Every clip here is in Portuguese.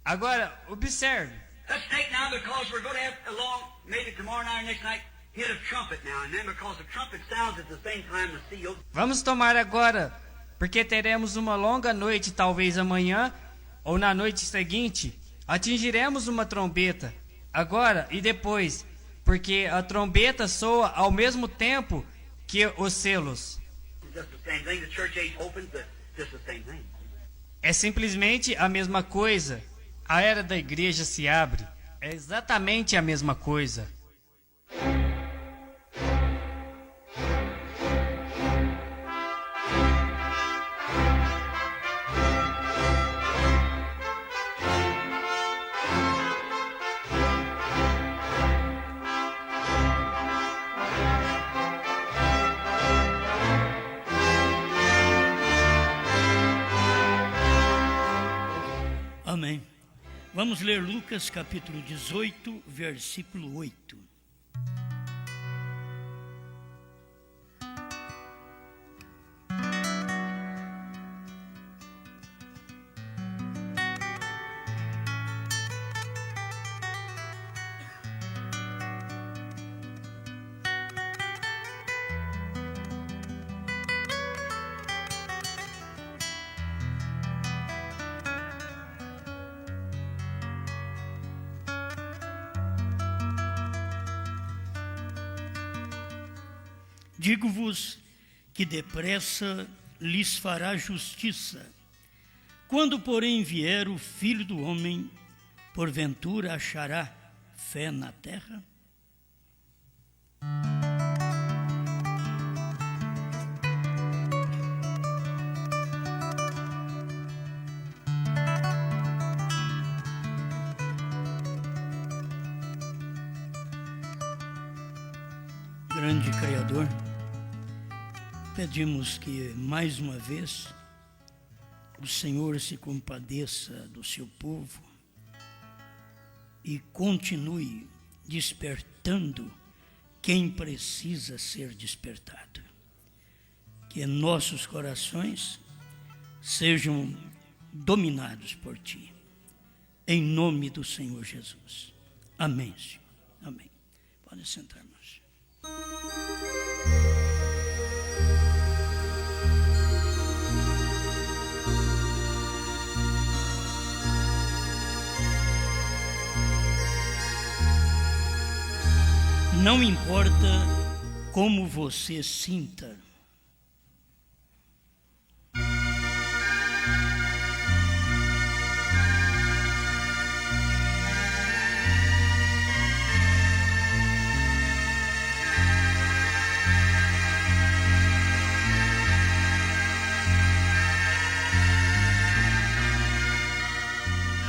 Agora, observe. Let's take now, because we're going to have along, maybe tomorrow night or next night, hit a trumpet now and then, because the trumpet sounds at the same time the seal. Vamos tomar agora, porque teremos uma longa noite, talvez amanhã ou na noite seguinte. Atingiremos uma trombeta, agora e depois, porque a trombeta soa ao mesmo tempo que os selos. Just the same thing. The church age opens, just the same thing. É simplesmente a mesma coisa. A era da igreja se abre. É exatamente a mesma coisa. Amém. Vamos ler Lucas capítulo 18, versículo 8. Digo-vos que depressa lhes fará justiça. Quando, porém, vier o Filho do Homem, porventura achará fé na terra? Grande Criador, pedimos que, mais uma vez, o Senhor se compadeça do seu povo e continue despertando quem precisa ser despertado. Que nossos corações sejam dominados por Ti. Em nome do Senhor Jesus. Amém, Senhor. Amém. Pode sentar, irmãos. Não importa como você sinta,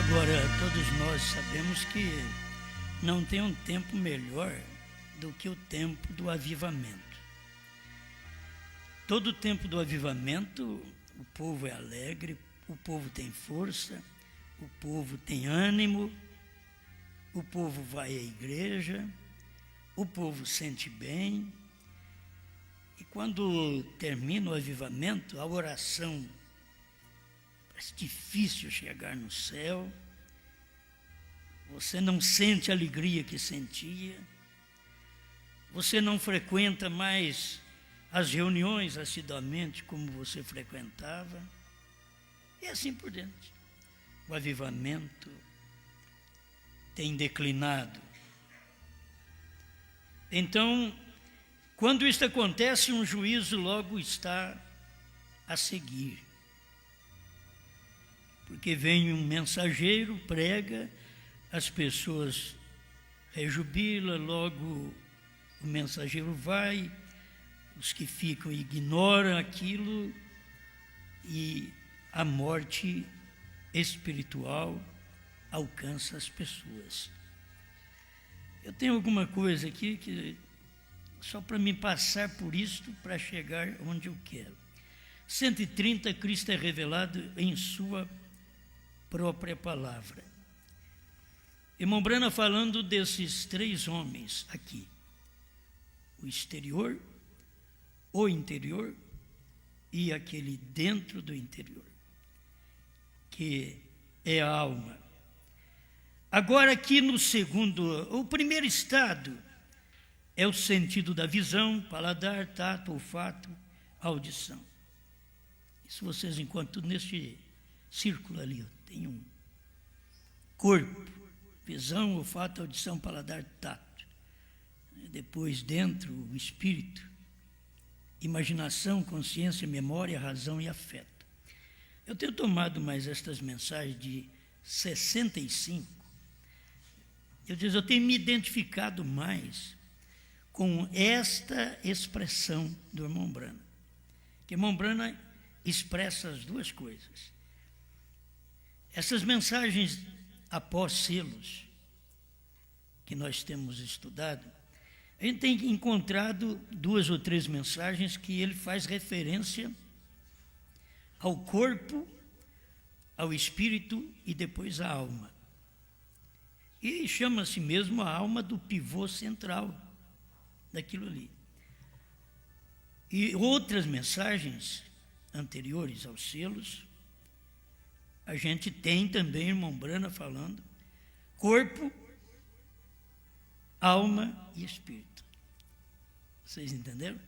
agora todos nós sabemos que não tem um tempo melhor do que o tempo do avivamento. Todo o tempo do avivamento, o povo é alegre, o povo tem força, o povo tem ânimo, o povo vai à igreja, o povo sente bem. E quando termina o avivamento, a oração, parece difícil chegar no céu, você não sente a alegria que sentia, você não frequenta mais as reuniões assiduamente como você frequentava, e assim por diante. O avivamento tem declinado. Então, quando isto acontece, um juízo logo está a seguir. Porque vem um mensageiro, prega, as pessoas rejubilam, logo o mensageiro vai, os que ficam ignoram aquilo e a morte espiritual alcança as pessoas. Eu tenho alguma coisa aqui que só para me passar por isto, para chegar onde eu quero. 130, Cristo é revelado em sua própria palavra. Irmão Brana falando desses três homens aqui. O exterior, o interior e aquele dentro do interior, que é a alma. Agora aqui no segundo, o primeiro estado é o sentido da visão, paladar, tato, olfato, audição. Isso vocês encontram tudo neste círculo ali. Ó. Tem um corpo, visão, olfato, audição, paladar, tato. Depois dentro, o espírito, imaginação, consciência, memória, razão e afeto. Eu tenho tomado mais estas mensagens de 65. Eu tenho me identificado mais com esta expressão do irmão Brana. Que irmão Brana expressa as duas coisas. Essas mensagens após selos que nós temos estudado, a gente tem encontrado 2 ou 3 mensagens que ele faz referência ao corpo, ao espírito e depois à alma. E chama-se mesmo a alma do pivô central daquilo ali. E outras mensagens anteriores aos selos, a gente tem também irmão Brana falando corpo, alma e espírito. Vocês entenderam?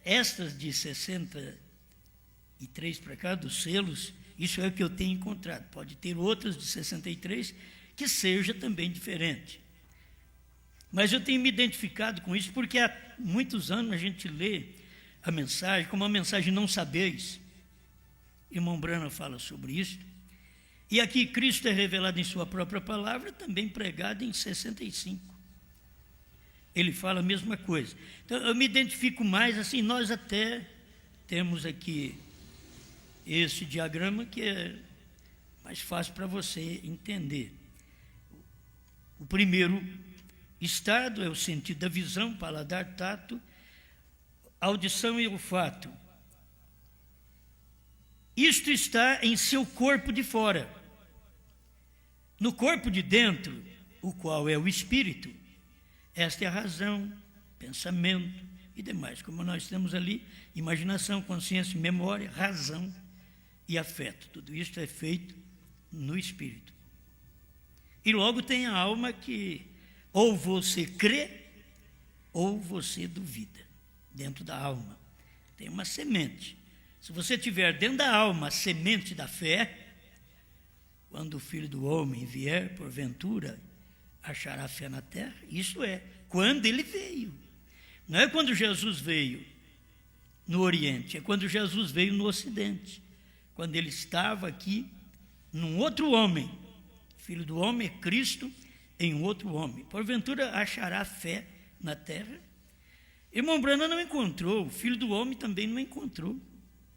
Estas de 63 para cá, dos selos, isso é o que eu tenho encontrado. Pode ter outras de 63 que seja também diferente. Mas eu tenho me identificado com isso porque há muitos anos a gente lê a mensagem, como a mensagem não sabeis. Irmão Brana fala sobre isso. E aqui Cristo é revelado em sua própria palavra, também pregado em 65. Ele fala a mesma coisa. Então, eu me identifico mais, assim, nós até temos aqui esse diagrama que é mais fácil para você entender. O primeiro estado é o sentido da visão, paladar, tato, audição e olfato. Isto está em seu corpo de fora. No corpo de dentro, o qual é o espírito, esta é a razão, pensamento e demais. Como nós temos ali, imaginação, consciência, memória, razão e afeto. Tudo isso é feito no espírito. E logo tem a alma que ou você crê ou você duvida. Dentro da alma tem uma semente. Se você tiver dentro da alma a semente da fé, quando o Filho do Homem vier, porventura, achará fé na terra? Isto é, quando ele veio. Não é quando Jesus veio no Oriente, é quando Jesus veio no Ocidente. Quando ele estava aqui, num outro homem. Filho do Homem é Cristo em um outro homem. Porventura achará fé na terra? Irmão Brana não encontrou, o Filho do Homem também não encontrou.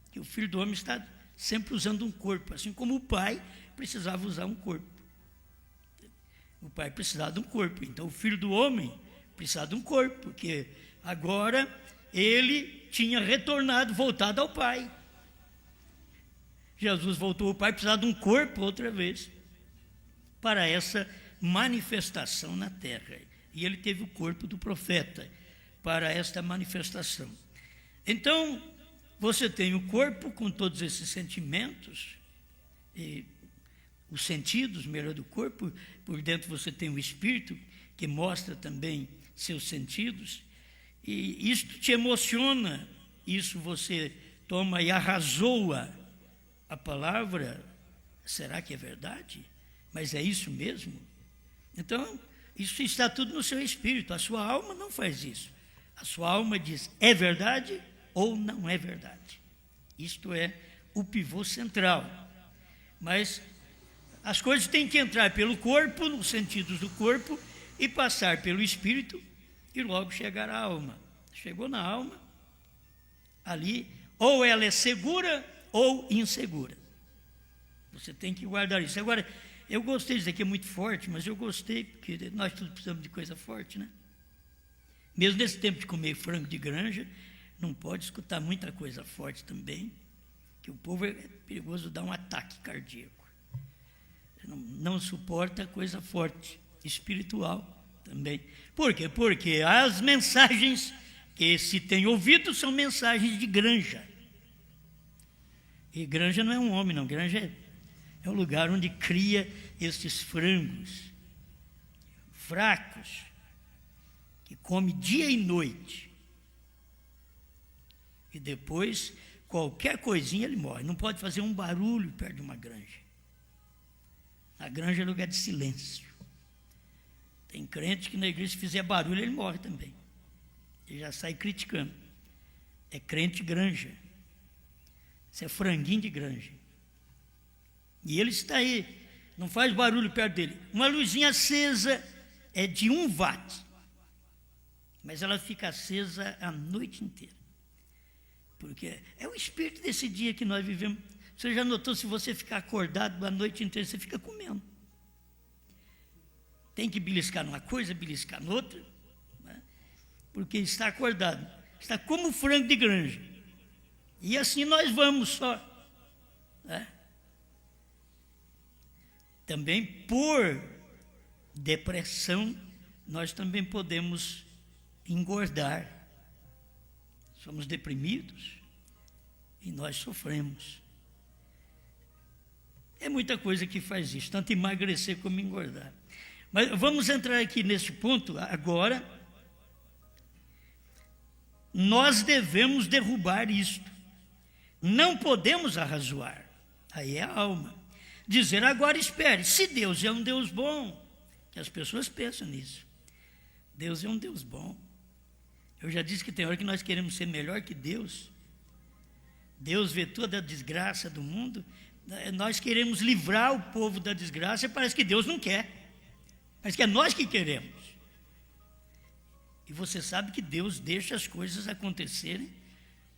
Que o Filho do Homem está sempre usando um corpo, assim como o Pai precisava usar um corpo. O Pai precisava de um corpo, então o Filho do Homem precisava de um corpo, porque agora ele tinha retornado, voltado ao Pai. Jesus voltou ao Pai, precisava de um corpo outra vez, para essa manifestação na terra. E ele teve o corpo do profeta para esta manifestação. Então, você tem o corpo com todos esses sentimentos, e os sentidos, melhor, do corpo. Por dentro você tem o espírito, que mostra também seus sentidos, e isto te emociona, isso você toma e arrazoa a palavra. Será que é verdade? Mas é isso mesmo? Então, isso está tudo no seu espírito. A sua alma não faz isso. A sua alma diz, é verdade ou não é verdade. Isto é o pivô central. Mas as coisas têm que entrar pelo corpo, nos sentidos do corpo, e passar pelo espírito, e logo chegar à alma. Chegou na alma, ali, ou ela é segura ou insegura. Você tem que guardar isso. Agora, eu gostei, isso aqui é muito forte, mas eu gostei, porque nós todos precisamos de coisa forte, né? Mesmo nesse tempo de comer frango de granja, não pode escutar muita coisa forte também, que o povo é perigoso dar um ataque cardíaco. Não suporta coisa forte, espiritual também. Por quê? Porque as mensagens que se tem ouvido são mensagens de granja. E granja não é um homem, não. Granja é um lugar onde cria estes frangos fracos, que come dia e noite. E depois, qualquer coisinha ele morre. Não pode fazer um barulho perto de uma granja. A granja é lugar de silêncio. Tem crente que na igreja, se fizer barulho, ele morre também. Ele já sai criticando. É crente granja. Isso é franguinho de granja. E ele está aí, não faz barulho perto dele. Uma luzinha acesa é de 1 watt, mas ela fica acesa a noite inteira. Porque é o espírito desse dia que nós vivemos. Você já notou, se você ficar acordado a noite inteira, você fica comendo. Tem que beliscar numa coisa, beliscar noutra, né? Porque está acordado. Está como frango de granja. E assim nós vamos só. Né? Também por depressão, nós também podemos engordar. Somos deprimidos e nós sofremos. É muita coisa que faz isso, tanto emagrecer como engordar. Mas vamos entrar aqui nesse ponto agora. Nós devemos derrubar isto. Não podemos arrazoar. Aí é a alma. Dizer, agora espere, se Deus é um Deus bom, que as pessoas pensam nisso. Deus é um Deus bom. Eu já disse que tem hora que nós queremos ser melhor que Deus. Deus vê toda a desgraça do mundo, nós queremos livrar o povo da desgraça, e parece que Deus não quer. Parece que é nós que queremos. E você sabe que Deus deixa as coisas acontecerem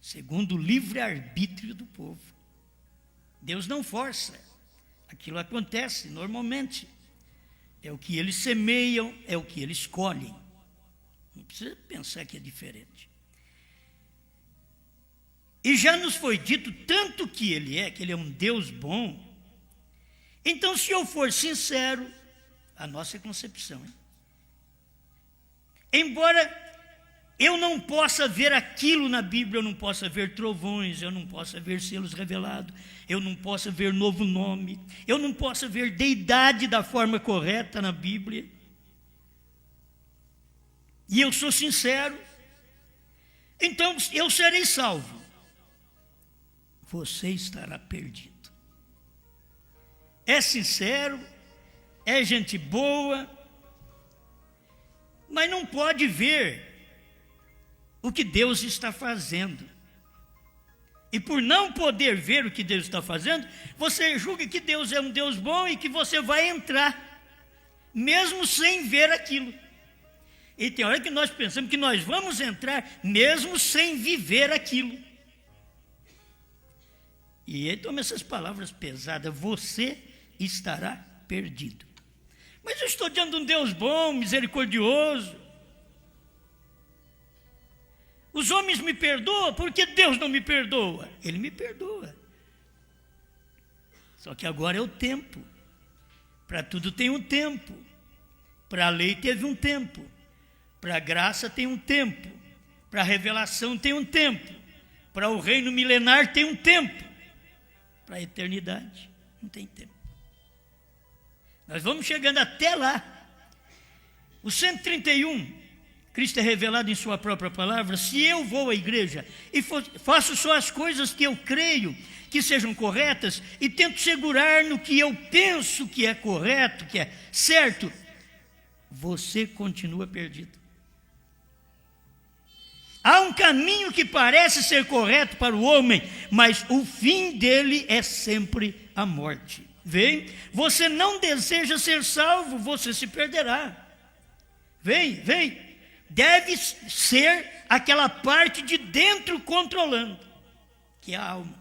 segundo o livre-arbítrio do povo. Deus não força. Aquilo acontece normalmente. É o que eles semeiam, é o que eles escolhem. Não precisa pensar que é diferente. E já nos foi dito tanto que ele é um Deus bom. Então, se eu for sincero, a nossa concepção, embora eu não possa ver aquilo na Bíblia, eu não possa ver trovões, eu não possa ver selos revelados, eu não possa ver novo nome, eu não possa ver deidade da forma correta na Bíblia, e eu sou sincero, então eu serei salvo. Você estará perdido. É sincero, é gente boa, mas não pode ver o que Deus está fazendo. E por não poder ver o que Deus está fazendo, você julga que Deus é um Deus bom e que você vai entrar, mesmo sem ver aquilo. E tem hora que nós pensamos que nós vamos entrar, mesmo sem viver aquilo. E ele toma essas palavras pesadas, você estará perdido. Mas eu estou diante de um Deus bom, misericordioso. Os homens me perdoam, porque Deus não me perdoa? Ele me perdoa. Só que agora é o tempo. Para tudo tem um tempo. Para a lei teve um tempo. Para a graça tem um tempo. Para a revelação tem um tempo. Para o reino milenar tem um tempo. Para a eternidade não tem tempo. Nós vamos chegando até lá. O 131... Cristo é revelado em sua própria palavra. Se eu vou à igreja e faço só as coisas que eu creio que sejam corretas e tento segurar no que eu penso que é correto, que é certo, você continua perdido. Há um caminho que parece ser correto para o homem, mas o fim dele é sempre a morte. Vem, você não deseja ser salvo, você se perderá. Vem. Deve ser aquela parte de dentro controlando, que é a alma.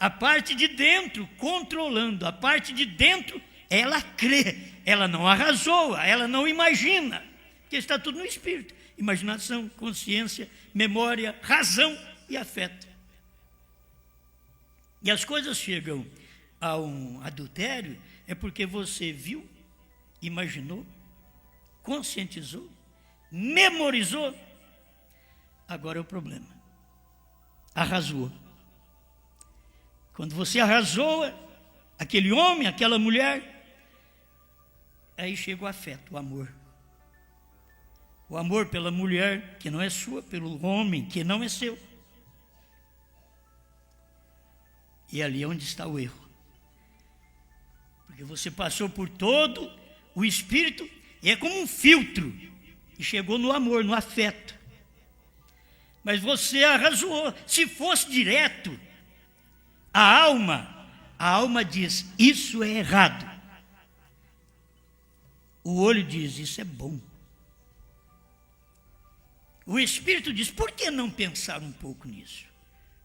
A parte de dentro controlando, a parte de dentro, ela crê, ela não arrazoa, ela não imagina, porque está tudo no espírito. Imaginação, consciência, memória, razão e afeto. E as coisas chegam a um adultério, é porque você viu, imaginou, conscientizou, memorizou, agora é o problema. Arrasou. Quando você arrazoa, aquele homem, aquela mulher. Aí chega o afeto, o amor. O amor pela mulher que não é sua, pelo homem que não é seu. E ali é onde está o erro. Porque você passou por todo o espírito e é como um filtro. E chegou no amor, no afeto. Mas você arrasou. Se fosse direto, a alma diz, isso é errado. O olho diz, isso é bom. O espírito diz, por que não pensar um pouco nisso?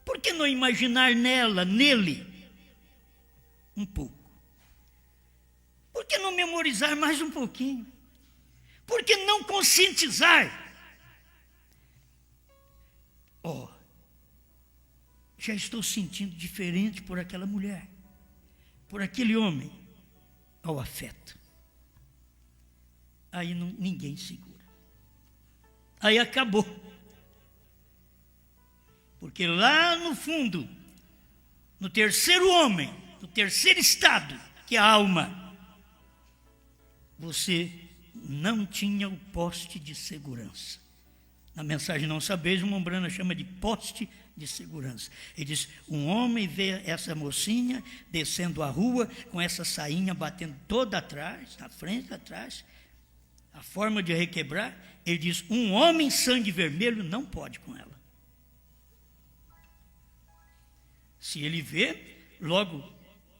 Por que não imaginar nele, um pouco? Por que não memorizar mais um pouquinho? Por que não conscientizar? Já estou sentindo diferente por aquela mulher, por aquele homem, ao afeto. Aí ninguém segura. Aí acabou. Porque lá no fundo, no terceiro homem, no terceiro estado, que é a alma, você não tinha o poste de segurança. Na mensagem Não Sabeis, o irmão Brana chama de poste de segurança. Ele diz, um homem vê essa mocinha descendo a rua, com essa sainha batendo toda atrás, na frente, atrás, a forma de requebrar, ele diz, um homem sangue vermelho não pode com ela. Se ele vê, logo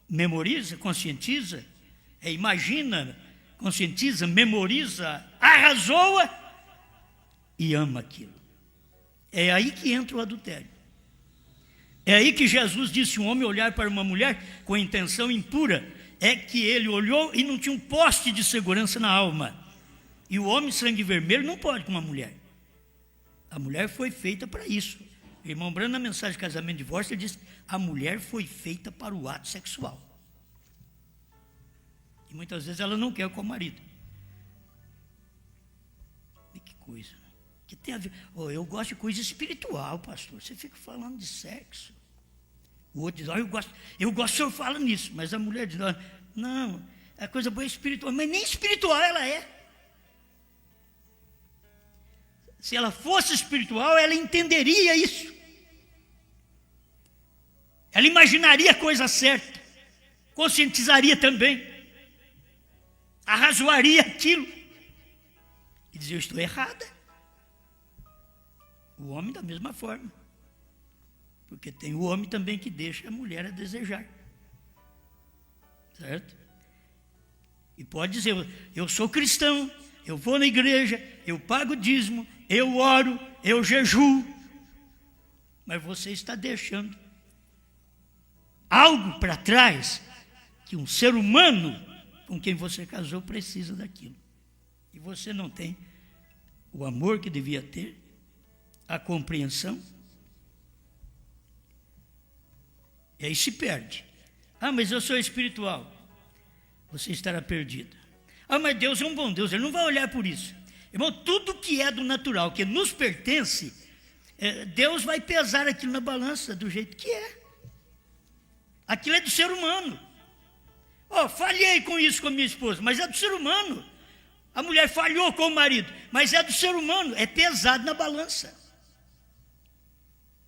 memoriza, conscientiza, imagina, conscientiza, memoriza, arrasou-a e ama aquilo. É aí que entra o adultério. É aí que Jesus disse, um homem olhar para uma mulher com intenção impura, é que ele olhou e não tinha um poste de segurança na alma. E o homem sangue vermelho não pode com uma mulher. A mulher foi feita para isso. O irmão Brano, na mensagem de casamento e divórcio, ele diz, a mulher foi feita para o ato sexual. E muitas vezes ela não quer com o marido. E que coisa, né? Que tem a ver? Eu gosto de coisa espiritual, pastor. Você fica falando de sexo. O outro diz, eu gosto, o senhor fala nisso. Mas a mulher diz, não, a coisa boa é espiritual. Mas nem espiritual ela é. Se ela fosse espiritual, ela entenderia isso. Ela imaginaria a coisa certa. Conscientizaria também. Arrazoaria aquilo. E dizia, eu estou errada. O homem da mesma forma. Porque tem o homem também que deixa a mulher a desejar. Certo? E pode dizer, eu sou cristão, eu vou na igreja, eu pago dízimo, eu oro, eu jejuo. Mas você está deixando algo para trás que um ser humano com quem você casou precisa daquilo. E você não tem o amor que devia ter, a compreensão. E aí se perde. Mas eu sou espiritual. Você estará perdido. Mas Deus é um bom Deus, Ele não vai olhar por isso. Irmão, tudo que é do natural, que nos pertence, Deus vai pesar aquilo na balança do jeito que é. Aquilo é do ser humano. Falhei com isso com a minha esposa, mas é do ser humano. A mulher falhou com o marido, mas é do ser humano, é pesado na balança.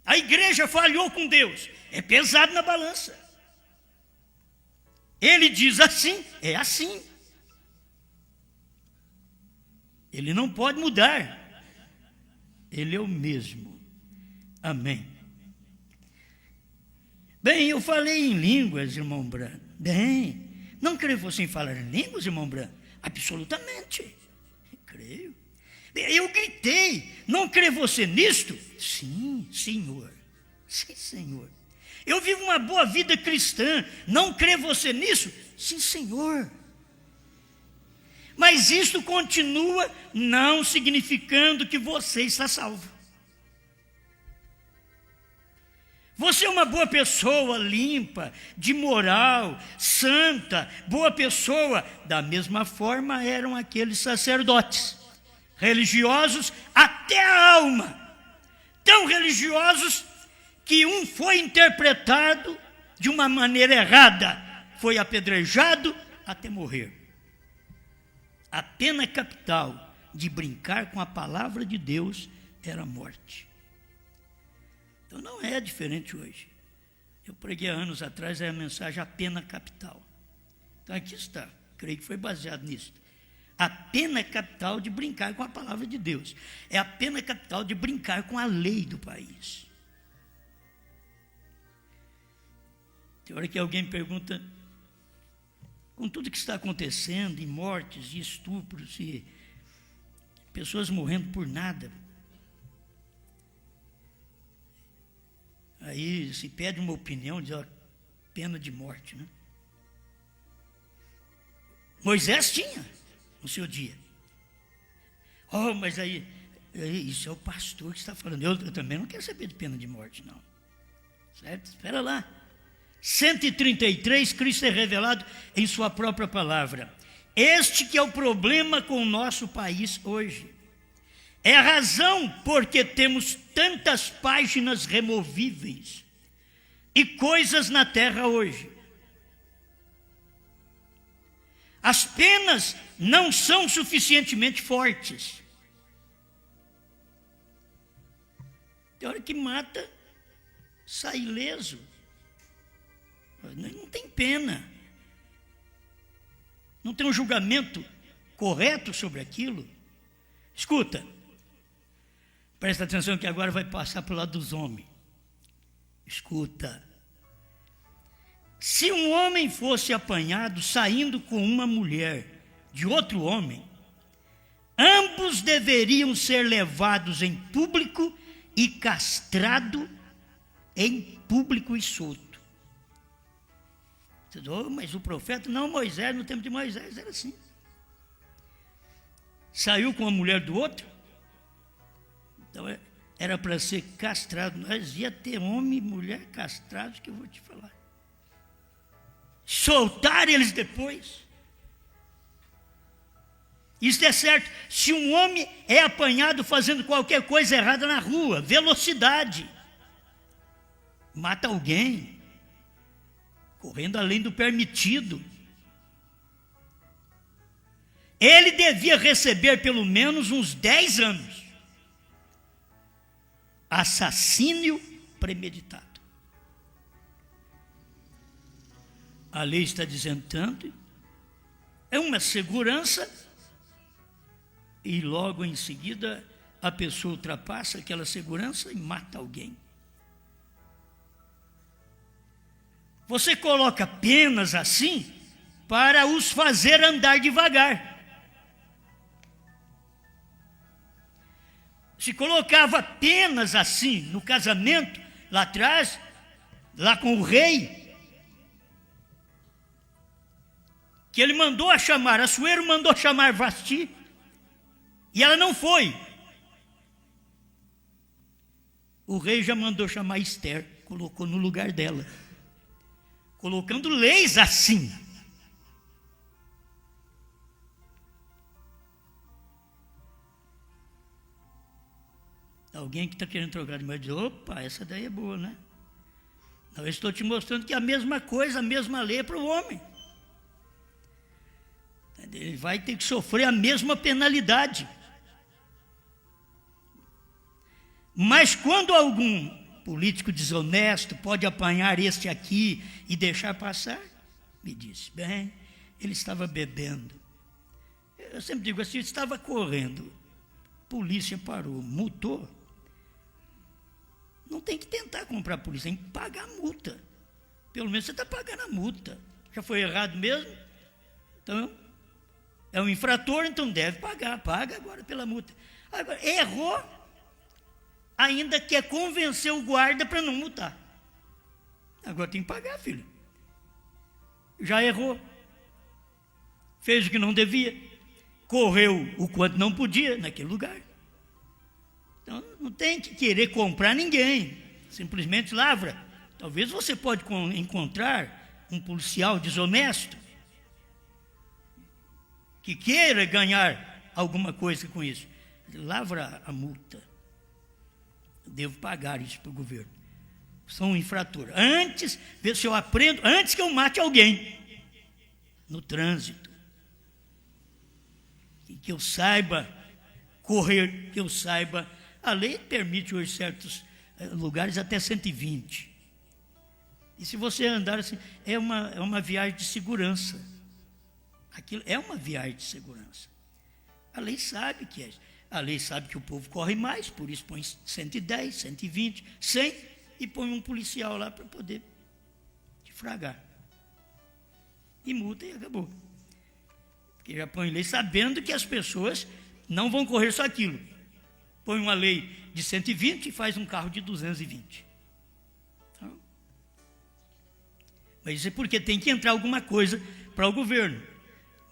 A igreja falhou com Deus, é pesado na balança. Ele diz assim, é assim. Ele não pode mudar. Ele é o mesmo. Amém. Bem, eu falei em línguas, irmão Brano. Bem, não creio você em falar em línguas, irmão Brano? Absolutamente. Creio. Eu gritei, não crê você nisto? Sim, Senhor. Sim, Senhor. Eu vivo uma boa vida cristã, não crê você nisso? Sim, Senhor. Mas isto continua não significando que você está salvo. Você é uma boa pessoa, limpa, de moral, santa, boa pessoa. Da mesma forma eram aqueles sacerdotes, religiosos até a alma. Tão religiosos que um foi interpretado de uma maneira errada. foi apedrejado até morrer. A pena capital de brincar com a palavra de Deus era a morte. Então não é diferente hoje. Eu preguei há anos atrás a mensagem A Pena Capital. Então aqui está, creio que foi baseado nisso. A pena capital de brincar com a palavra de Deus. É a pena capital de brincar com a lei do país. Tem hora que alguém pergunta, com tudo que está acontecendo, em mortes e estupros, e pessoas morrendo por nada, aí se pede uma opinião de pena de morte, né? Moisés tinha no seu dia. Oh, mas aí isso é o pastor que está falando. Eu também não quero saber de pena de morte, não. Certo? Espera lá. 133, Cristo é revelado em sua própria palavra. Este que é o problema com o nosso país hoje. É a razão porque temos tantas páginas removíveis e coisas na terra hoje. As penas não são suficientemente fortes. Tem hora que mata, sai ileso. Não tem pena. Não tem um julgamento correto sobre aquilo. Escuta. Presta atenção que agora vai passar para o lado dos homens. Escuta. Se um homem fosse apanhado saindo com uma mulher de outro homem, ambos deveriam ser levados em público e castrado em público e solto. Você diz, oh, mas o profeta, não, Moisés, no tempo de Moisés era assim. Saiu com a mulher do outro, então era para ser castrado. Nós ia ter homem e mulher castrados, que eu vou te falar. Soltar eles depois. Isso é certo. Se um homem é apanhado fazendo qualquer coisa errada na rua, velocidade, mata alguém, correndo além do permitido, ele devia receber pelo menos uns 10 anos. Assassínio premeditado. A lei está dizendo tanto, é uma segurança, e logo em seguida a pessoa ultrapassa aquela segurança e mata alguém. Você coloca penas assim para os fazer andar devagar. Se colocava penas assim no casamento, lá atrás, lá com o rei, que ele mandou a chamar, Assuero mandou chamar Vasti, e ela não foi. O rei já mandou chamar Esther, colocou no lugar dela, colocando leis assim. Alguém que está querendo trocar de moeda diz, opa, essa daí é boa, né? Não, eu estou te mostrando que a mesma coisa, a mesma lei é para o homem. Ele vai ter que sofrer a mesma penalidade. Mas quando algum político desonesto pode apanhar este aqui e deixar passar, me disse, bem, ele estava bebendo. Eu sempre digo assim, ele estava correndo, polícia parou, multou. Não tem que tentar comprar a polícia, tem que pagar a multa. Pelo menos você está pagando a multa. Já foi errado mesmo? Então, é um infrator, então deve pagar. Paga agora pela multa. Agora, errou, ainda quer convencer o guarda para não multar. Agora tem que pagar, filho. Já errou. Fez o que não devia. Correu o quanto não podia naquele lugar. Então, não tem que querer comprar ninguém. Simplesmente lavra. Talvez você pode encontrar um policial desonesto que queira ganhar alguma coisa com isso. Lavra a multa. Eu devo pagar isso para o governo. Sou um infrator. Antes, vê se eu aprendo, antes que eu mate alguém. no trânsito. Que eu saiba correr, que eu saiba. A lei permite hoje certos lugares até 120. E se você andar assim, é uma viagem de segurança. Aquilo é uma viagem de segurança. A lei sabe que é. A lei sabe que o povo corre mais, por isso põe 110, 120, 100 e põe um policial lá para poder defragar. E multa e acabou. Porque já põe lei sabendo que as pessoas não vão correr só aquilo. Põe uma lei de 120 e faz um carro de 220. Então, mas isso é porque tem que entrar alguma coisa para o governo.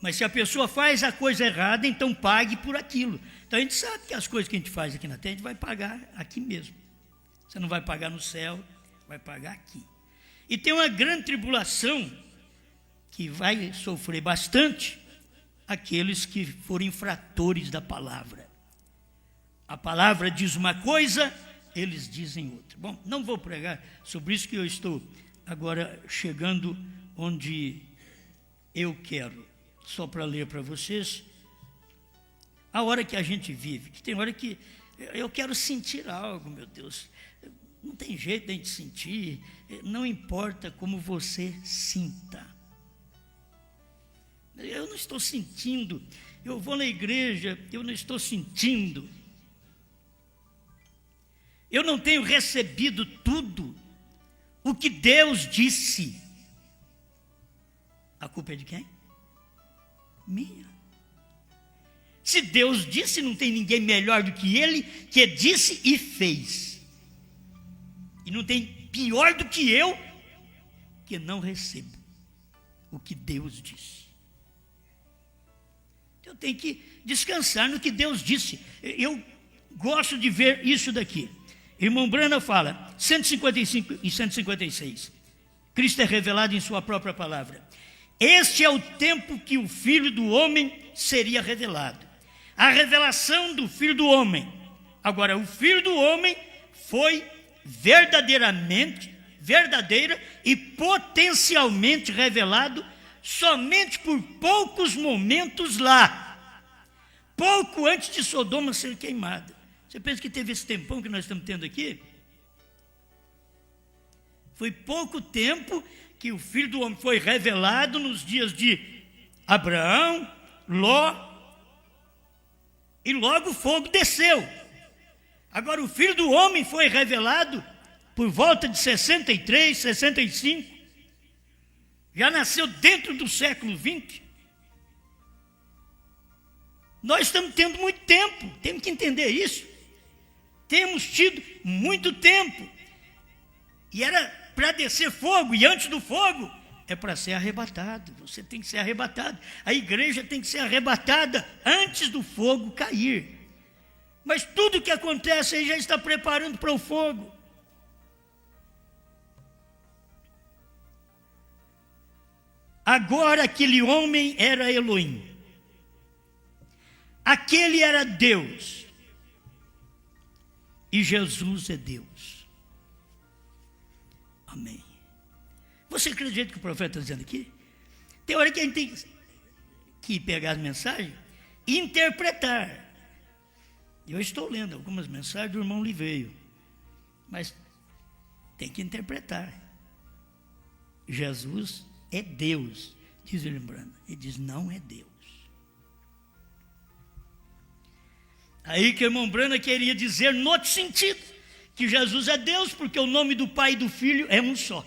Mas se a pessoa faz a coisa errada, então pague por aquilo. Então a gente sabe que as coisas que a gente faz aqui na terra, a gente vai pagar aqui mesmo. Você não vai pagar no céu, vai pagar aqui. E tem uma grande tribulação que vai sofrer bastante aqueles que forem infratores da palavra. A palavra diz uma coisa, eles dizem outra. Bom, não vou pregar sobre isso, que eu estou agora chegando onde eu quero. Só para ler para vocês, a hora que a gente vive, que tem hora que eu quero sentir algo, meu Deus, não tem jeito de a gente sentir, não importa como você sinta. Eu não estou sentindo, eu vou na igreja, eu não estou sentindo, eu não tenho recebido tudo o que Deus disse. A culpa é de quem? Minha. Se Deus disse, não tem ninguém melhor do que Ele, que disse e fez. E não tem pior do que eu, que não recebo o que Deus disse. Eu tenho que descansar no que Deus disse. Eu gosto de ver isso daqui. Irmão Brana fala, 155 e 156. Cristo é revelado em sua própria palavra. Este é o tempo que o Filho do Homem seria revelado. A revelação do Filho do Homem. Agora, o Filho do Homem foi verdadeira e potencialmente revelado somente por poucos momentos lá. Pouco antes de Sodoma ser queimada. Você pensa que teve esse tempão que nós estamos tendo aqui? Foi pouco tempo que o Filho do Homem foi revelado nos dias de Abraão, Ló, e logo o fogo desceu. Agora o Filho do Homem foi revelado por volta de 63, 65, já nasceu dentro do século 20. Nós estamos tendo muito tempo, temos que entender isso. Temos tido muito tempo, e era para descer fogo, e antes do fogo é para ser arrebatado. Você tem que ser arrebatado. A igreja tem que ser arrebatada antes do fogo cair. Mas tudo que acontece aí já está preparando para o fogo. Agora aquele homem era Elohim. Aquele era Deus. E Jesus é Deus. Amém. Você acredita que o profeta está dizendo aqui? Tem hora que a gente tem que pegar as mensagens e interpretar. Eu estou lendo algumas mensagens do irmão Liveio, mas tem que interpretar. Jesus é Deus, diz o irmão Brana. Ele diz, não é Deus. Aí que o irmão Brana queria dizer, no outro sentido, que Jesus é Deus, porque o nome do Pai e do Filho é um só.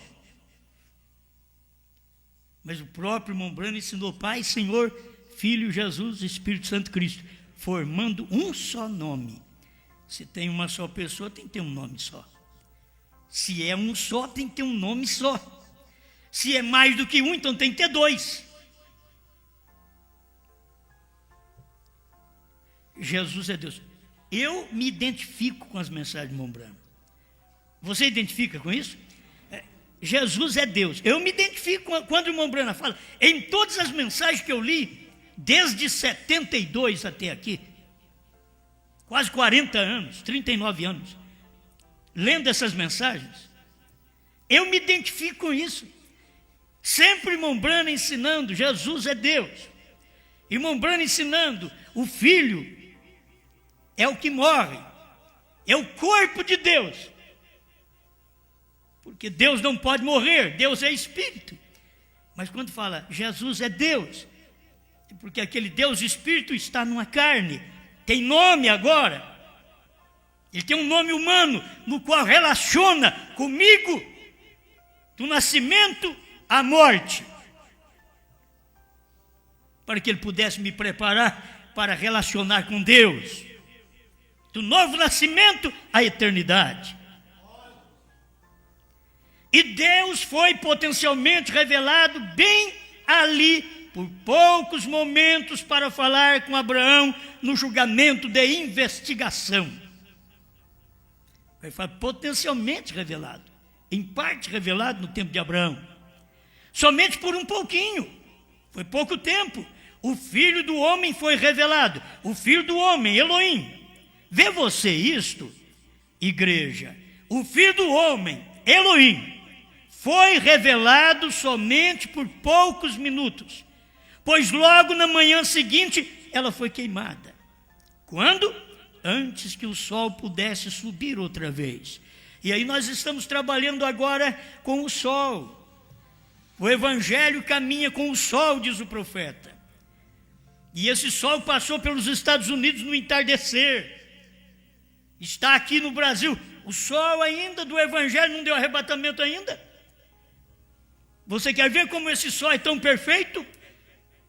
Mas o próprio irmão Brana ensinou Pai, Senhor, Filho, Jesus, Espírito Santo, Cristo, formando um só nome. Se tem uma só pessoa, tem que ter um nome só. Se é um só, tem que ter um nome só. Se é mais do que um, então tem que ter dois. Jesus é Deus. Eu me identifico com as mensagens de irmão Brana. Você identifica com isso? Jesus é Deus. Eu me identifico quando o irmão Brana fala, em todas as mensagens que eu li, desde 72 até aqui, quase 40 anos, 39 anos, lendo essas mensagens, eu me identifico com isso. Sempre irmão Branham ensinando, Jesus é Deus. Irmão Branham ensinando, o Filho é o que morre, é o corpo de Deus. Porque Deus não pode morrer, Deus é Espírito. Mas quando fala Jesus é Deus, é porque aquele Deus Espírito está numa carne, tem nome agora. Ele tem um nome humano, no qual relaciona comigo, do nascimento à morte, para que ele pudesse me preparar para relacionar com Deus, do novo nascimento à eternidade. E Deus foi potencialmente revelado bem ali, por poucos momentos, para falar com Abraão no julgamento de investigação. Ele fala potencialmente revelado, em parte revelado no tempo de Abraão, somente por um pouquinho, foi pouco tempo. O Filho do Homem foi revelado, o Filho do Homem, Elohim. Vê você isto, igreja? O Filho do Homem, Elohim, foi revelado somente por poucos minutos, pois logo na manhã seguinte ela foi queimada. Quando? Antes que o sol pudesse subir outra vez. E aí nós estamos trabalhando agora com o sol. O Evangelho caminha com o sol, diz o profeta. E esse sol passou pelos Estados Unidos no entardecer. Está aqui no Brasil. O sol ainda do Evangelho não deu arrebatamento ainda. Você quer ver como esse sol é tão perfeito?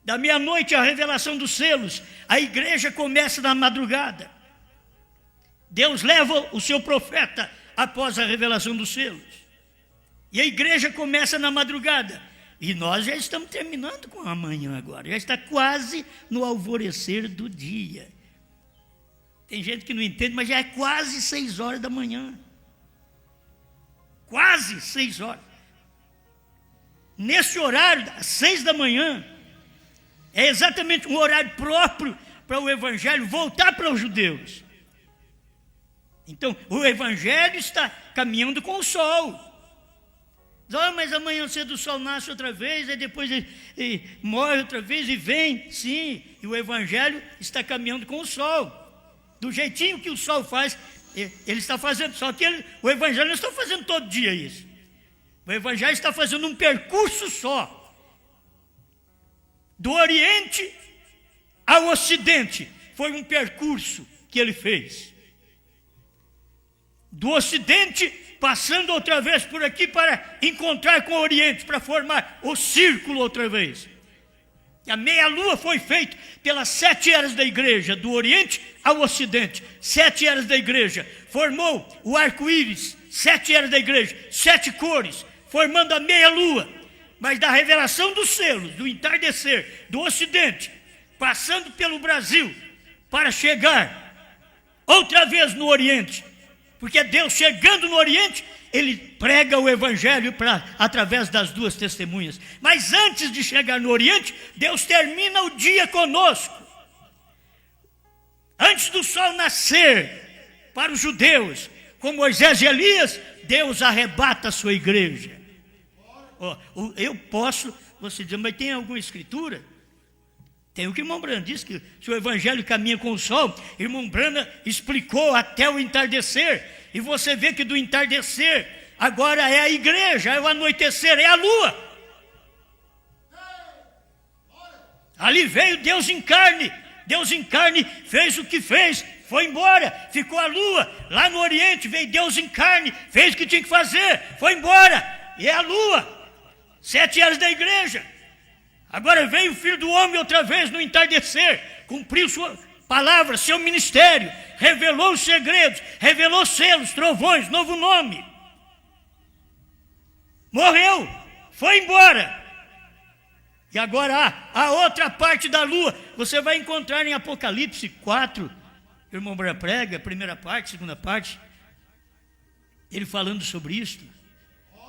Da meia-noite a revelação dos selos. A igreja começa na madrugada. Deus leva o seu profeta após a revelação dos selos. E a igreja começa na madrugada. E nós já estamos terminando com a manhã agora. Já está quase no alvorecer do dia. Tem gente que não entende, mas já é quase 6 horas da manhã. Quase 6 horas. Nesse horário, às 6 da manhã, é exatamente um horário próprio para o Evangelho voltar para os judeus. Então, o Evangelho está caminhando com o sol. Mas amanhã cedo o sol nasce outra vez, aí depois ele morre outra vez e vem. Sim, e o Evangelho está caminhando com o sol. Do jeitinho que o sol faz, ele está fazendo. Só que o Evangelho não está fazendo todo dia isso. O Evangelho está fazendo um percurso só. Do Oriente ao Ocidente. Foi um percurso que ele fez. Do Ocidente, passando outra vez por aqui para encontrar com o Oriente, para formar o círculo outra vez. A meia-lua foi feita pelas 7 eras da igreja, do Oriente ao Ocidente. 7 eras da igreja. Formou o arco-íris, 7 eras da igreja, 7 cores, formando a meia-lua. Mas da revelação dos selos, do entardecer, do Ocidente, passando pelo Brasil, para chegar outra vez no Oriente. Porque Deus, chegando no Oriente, Ele prega o Evangelho através das 2 testemunhas. Mas antes de chegar no Oriente, Deus termina o dia conosco. Antes do sol nascer para os judeus, com Moisés e Elias, Deus arrebata a sua igreja. Eu posso, você diz, mas tem alguma escritura? Tem o que o irmão Branham disse, que se o Evangelho caminha com o sol, o irmão Branham explicou até o entardecer, e você vê que do entardecer, agora é a igreja, é o anoitecer, é a lua. Ali veio Deus em carne fez o que fez, foi embora, ficou a lua. Lá no Oriente veio Deus em carne, fez o que tinha que fazer, foi embora, e é a lua. 7 eras da igreja. Agora veio o Filho do Homem outra vez no entardecer, cumpriu sua palavra, seu ministério, revelou os segredos, revelou selos, trovões, novo nome. Morreu, foi embora. E agora a outra parte da lua, você vai encontrar em Apocalipse 4, o irmão Branham prega, a primeira parte, segunda parte, ele falando sobre isso.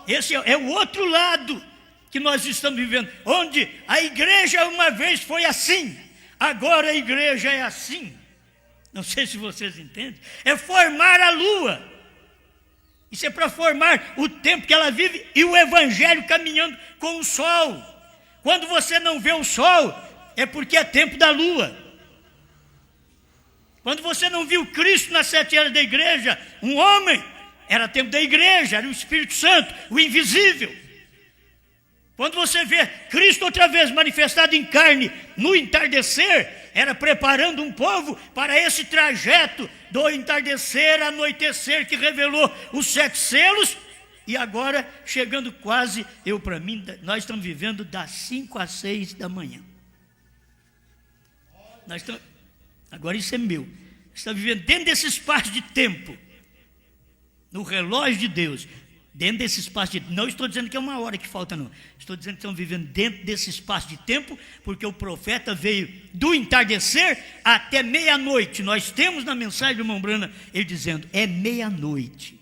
Esse é o outro lado que nós estamos vivendo, onde a igreja uma vez foi assim, agora a igreja é assim. Não sei se vocês entendem. É formar a lua. Isso é para formar o tempo que ela vive e o evangelho caminhando com o sol. Quando você não vê o sol, é porque é tempo da lua. Quando você não viu Cristo nas 7 eras da igreja, um homem, era tempo da igreja, era o Espírito Santo, o invisível. Quando você vê Cristo outra vez manifestado em carne no entardecer, era preparando um povo para esse trajeto do entardecer, anoitecer, que revelou os 7 selos, e agora chegando quase, para mim, nós estamos vivendo das 5 às 6 da manhã. Agora isso é meu. Estamos vivendo dentro desse espaço de tempo, no relógio de Deus. Dentro desse espaço de tempo, não estou dizendo que é uma hora que falta, não. Estou dizendo que estamos vivendo dentro desse espaço de tempo, porque o profeta veio do entardecer até meia-noite. Nós temos na mensagem do irmão Brana, ele dizendo, é meia-noite.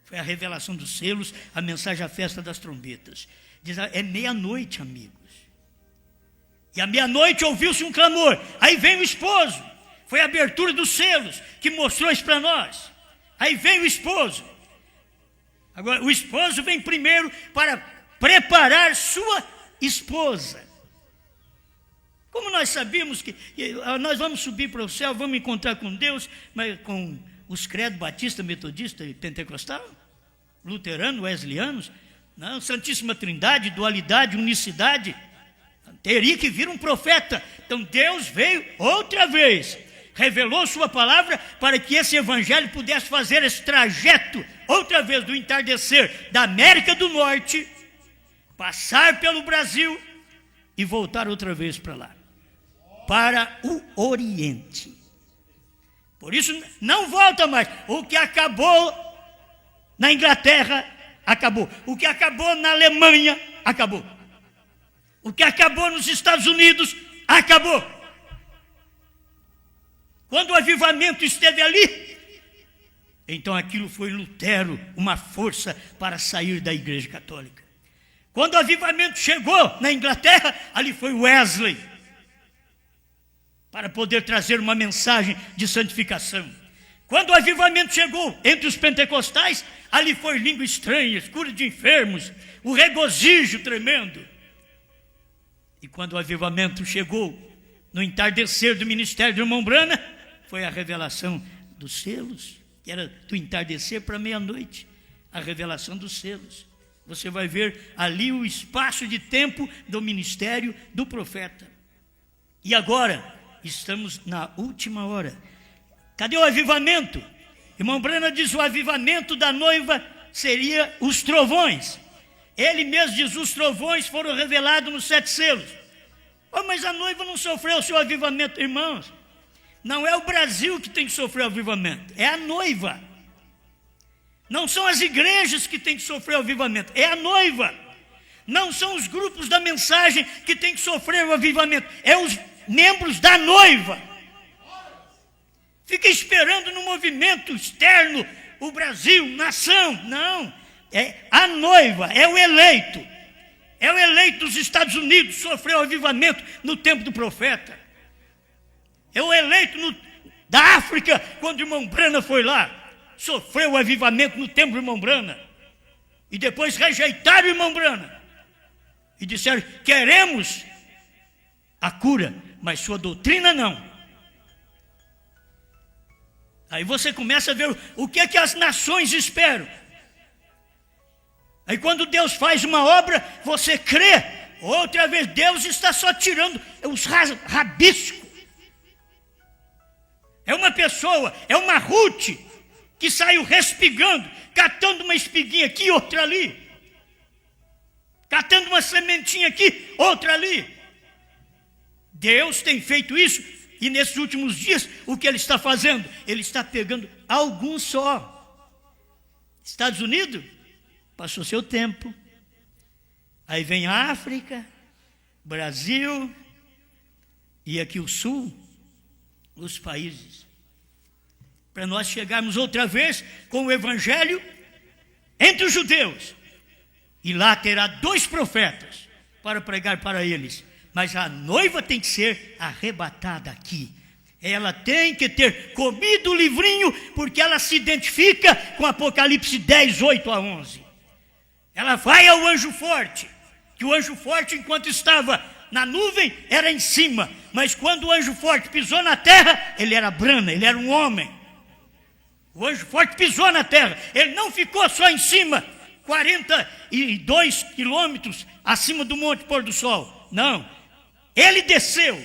Foi a revelação dos selos, a mensagem à festa das trombetas. Diz, é meia-noite, amigos. E à meia-noite ouviu-se um clamor. Aí vem o esposo. Foi a abertura dos selos que mostrou isso para nós. Aí vem o esposo. Agora, o esposo vem primeiro para preparar sua esposa. Como nós sabíamos que nós vamos subir para o céu, vamos encontrar com Deus, mas com os credos batista, metodista e pentecostal, luterano, wesleyano, não, Santíssima Trindade, dualidade, unicidade, teria que vir um profeta. Então Deus veio outra vez, revelou sua palavra para que esse evangelho pudesse fazer esse trajeto outra vez do entardecer da América do Norte, passar pelo Brasil e voltar outra vez para lá, para o Oriente. Por isso não volta mais. O que acabou na Inglaterra, acabou. O que acabou na Alemanha, acabou. O que acabou nos Estados Unidos, acabou. Quando o avivamento esteve ali, então aquilo foi Lutero, uma força para sair da Igreja Católica. Quando o avivamento chegou na Inglaterra, ali foi Wesley, para poder trazer uma mensagem de santificação. Quando o avivamento chegou entre os pentecostais, ali foi língua estranha, cura de enfermos, o regozijo tremendo. E quando o avivamento chegou no entardecer do ministério do irmão Brana, foi a revelação dos selos, que era do entardecer para meia-noite, a revelação dos selos. Você vai ver ali o espaço de tempo do ministério do profeta. E agora, estamos na última hora. Cadê o avivamento? Irmão Brana diz, o avivamento da noiva seria os trovões. Ele mesmo diz, os trovões foram revelados nos 7 selos. Oh, mas a noiva não sofreu o seu avivamento, irmãos. Não é o Brasil que tem que sofrer o avivamento, é a noiva. Não são as igrejas que têm que sofrer o avivamento, é a noiva. Não são os grupos da mensagem que têm que sofrer o avivamento, é os membros da noiva. Fica esperando no movimento externo, o Brasil, nação. Não, é a noiva, é o eleito. É o eleito dos Estados Unidos, sofreu o avivamento no tempo do profeta. É o eleito da África, quando o irmão Brana foi lá, sofreu o avivamento no tempo do irmão Brana. E depois rejeitaram o irmão Brana. E disseram, queremos a cura, mas sua doutrina não. Aí você começa a ver o que é que as nações esperam. Aí quando Deus faz uma obra, você crê. Outra vez, Deus está só tirando os rabiscos. É uma pessoa, é uma Ruth, que saiu respigando, catando uma espiguinha aqui, outra ali. Catando uma sementinha aqui, outra ali. Deus tem feito isso, e nesses últimos dias, o que Ele está fazendo? Ele está pegando alguns só. Estados Unidos, passou seu tempo. Aí vem a África, Brasil, e aqui o Sul, os países. Para nós chegarmos outra vez com o Evangelho entre os judeus. E lá terá 2 profetas para pregar para eles. Mas a noiva tem que ser arrebatada aqui. Ela tem que ter comido o livrinho, porque ela se identifica com Apocalipse 10, 8 a 11. Ela vai ao anjo forte, que o anjo forte, enquanto estava na nuvem, era em cima. Mas quando o anjo forte pisou na terra, ele era brana, ele era um homem. O anjo forte pisou na terra, ele não ficou só em cima, 42 quilômetros acima do Monte Pôr do Sol. Não, ele desceu,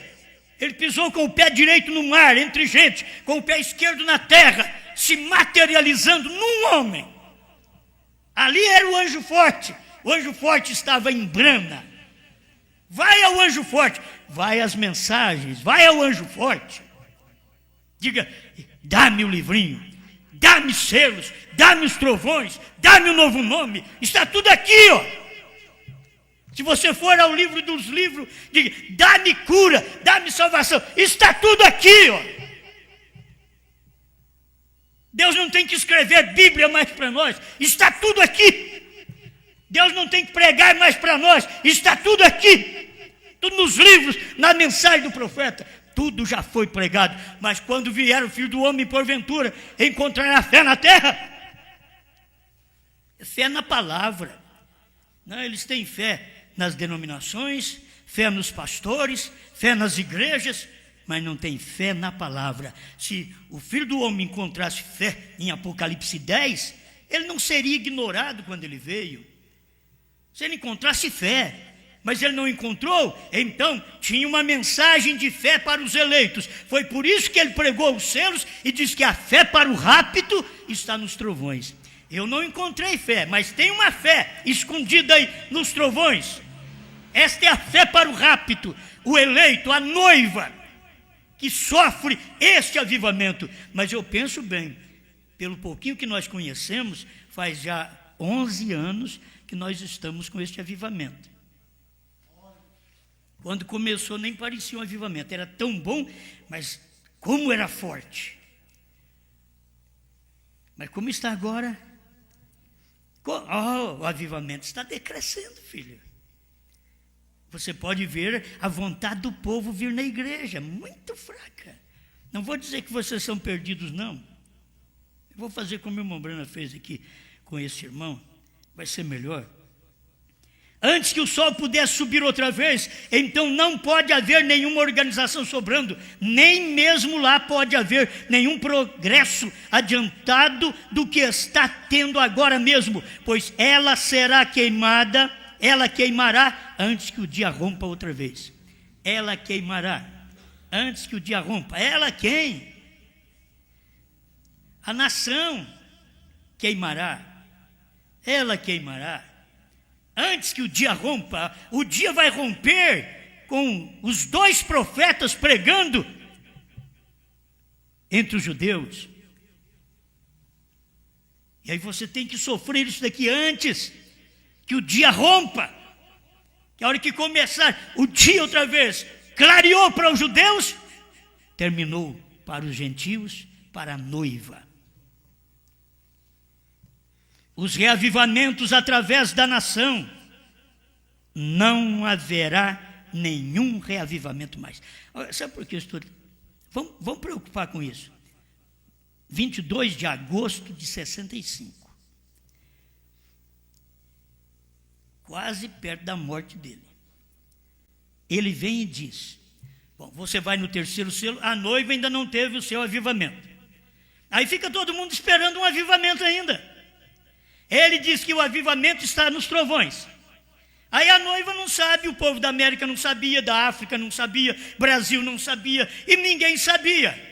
ele pisou com o pé direito no mar, entre gente, com o pé esquerdo na terra, se materializando num homem. Ali era o anjo forte estava em brana. Vai ao anjo forte, vai às mensagens, vai ao anjo forte. Diga, dá-me o livrinho, dá-me selos, dá-me os trovões, dá-me o novo nome, está tudo aqui, ó. Se você for ao livro dos livros, diga, dá-me cura, dá-me salvação, está tudo aqui, ó. Deus não tem que escrever Bíblia mais para nós, está tudo aqui. Deus não tem que pregar mais para nós, está tudo aqui. Tudo nos livros, na mensagem do profeta, tudo já foi pregado. Mas quando vier o Filho do Homem, porventura, encontrará fé na terra? Fé na palavra. Não, eles têm fé nas denominações, fé nos pastores, fé nas igrejas, mas não tem fé na palavra. Se o Filho do Homem encontrasse fé em Apocalipse 10, ele não seria ignorado quando ele veio. Se ele encontrasse fé, mas ele não encontrou, então tinha uma mensagem de fé para os eleitos. Foi por isso que ele pregou os selos e diz que a fé para o rapto está nos trovões. Eu não encontrei fé, mas tem uma fé escondida aí nos trovões. Esta é a fé para o rapto, o eleito, a noiva, que sofre este avivamento. Mas eu penso bem, pelo pouquinho que nós conhecemos, faz já 11 anos que nós estamos com este avivamento. Quando começou nem parecia um avivamento, era tão bom, mas como era forte. Mas como está agora? O avivamento está decrescendo, filho. Você pode ver a vontade do povo vir na igreja, muito fraca. Não vou dizer que vocês são perdidos, não. Eu vou fazer como o irmão Brana fez aqui com esse irmão, vai ser melhor. Antes que o sol pudesse subir outra vez, então não pode haver nenhuma organização sobrando, nem mesmo lá pode haver nenhum progresso adiantado do que está tendo agora mesmo, pois ela será queimada, ela queimará antes que o dia rompa outra vez. Ela queimará antes que o dia rompa. Ela quem? A nação queimará. Ela queimará. Antes que o dia rompa, o dia vai romper com os 2 profetas pregando entre os judeus. E aí você tem que sofrer isso daqui antes que o dia rompa. Que a hora que começar o dia outra vez, clareou para os judeus, terminou para os gentios, para a noiva. Os reavivamentos através da nação, não haverá nenhum reavivamento mais. Sabe por que eu estou... Vamos preocupar com isso. 22 de agosto de 65. Quase perto da morte dele. Ele vem e diz, bom, você vai no 3º selo, a noiva ainda não teve o seu avivamento. Aí fica todo mundo esperando um avivamento ainda. Ele diz que o avivamento está nos trovões. Aí a noiva não sabe, o povo da América não sabia, da África não sabia, Brasil não sabia, e ninguém sabia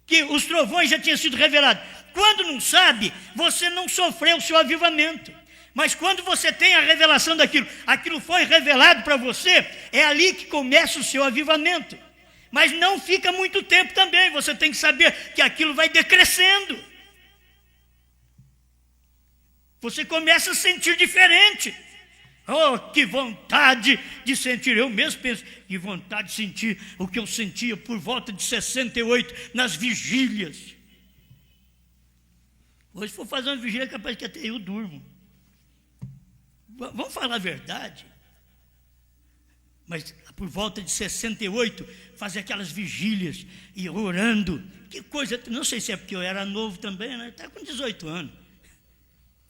que os trovões já tinham sido revelados. Quando não sabe, você não sofreu o seu avivamento. Mas quando você tem a revelação daquilo, aquilo foi revelado para você, é ali que começa o seu avivamento. Mas não fica muito tempo também, você tem que saber que aquilo vai decrescendo. Você começa a sentir diferente. Oh, que vontade de sentir, eu mesmo penso, que vontade de sentir o que eu sentia por volta de 68, nas vigílias. Hoje, se for fazer uma vigília, é capaz que até eu durmo. Vamos falar a verdade. mas por volta de 68, fazia aquelas vigílias e orando. Que coisa, não sei se é porque eu era novo também, né? Está com 18 anos.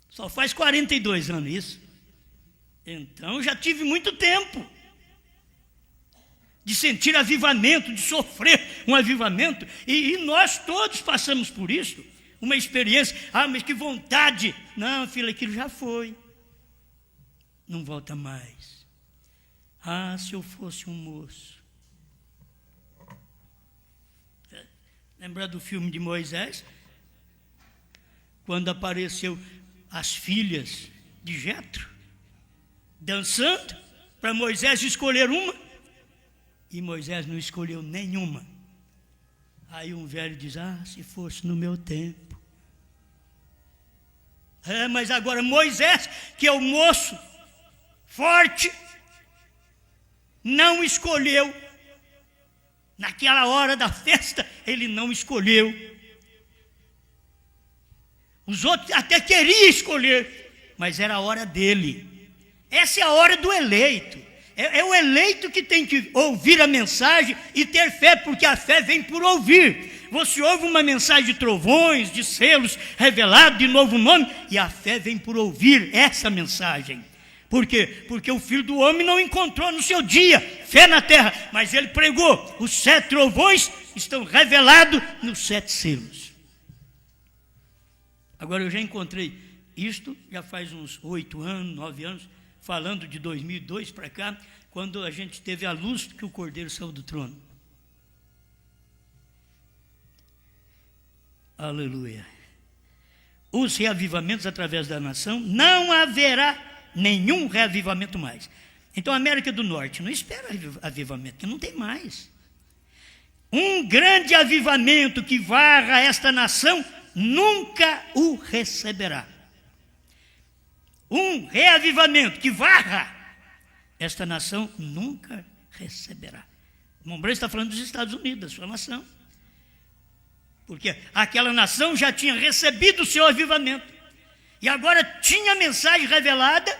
Só faz 42 anos isso. Então já tive muito tempo de sentir avivamento, de sofrer um avivamento. E nós todos passamos por isso. Uma experiência. Ah, mas que vontade. Não, filho, aquilo já foi. Não volta mais. Ah, se eu fosse um moço. Lembra do filme de Moisés? Quando apareceu as filhas de Jetro, dançando, para Moisés escolher uma, e Moisés não escolheu nenhuma. Aí um velho diz, ah, se fosse no meu tempo. Mas agora Moisés, que é o moço forte, não escolheu. Naquela hora da festa, ele não escolheu. Os outros até queriam escolher, mas era a hora dele. Essa é a hora do eleito. É o eleito que tem que ouvir a mensagem e ter fé, porque a fé vem por ouvir. Você ouve uma mensagem de trovões, de selos revelados, de novo nome, e a fé vem por ouvir essa mensagem. Por quê? Porque o Filho do Homem não encontrou no seu dia fé na terra, mas ele pregou, os 7 trovões estão revelados nos 7 selos. Agora eu já encontrei isto, já faz uns 8 anos, 9 anos, falando de 2002 para cá, quando a gente teve a luz que o Cordeiro saiu do trono. Aleluia. Os reavivamentos através da nação, não haverá nenhum reavivamento mais. Então a América do Norte não espera avivamento, que não tem mais. Um grande avivamento que varra esta nação nunca o receberá. Um reavivamento que varra esta nação nunca receberá. O irmão Branham está falando dos Estados Unidos, da sua nação. Porque aquela nação já tinha recebido o seu avivamento. E agora tinha mensagem revelada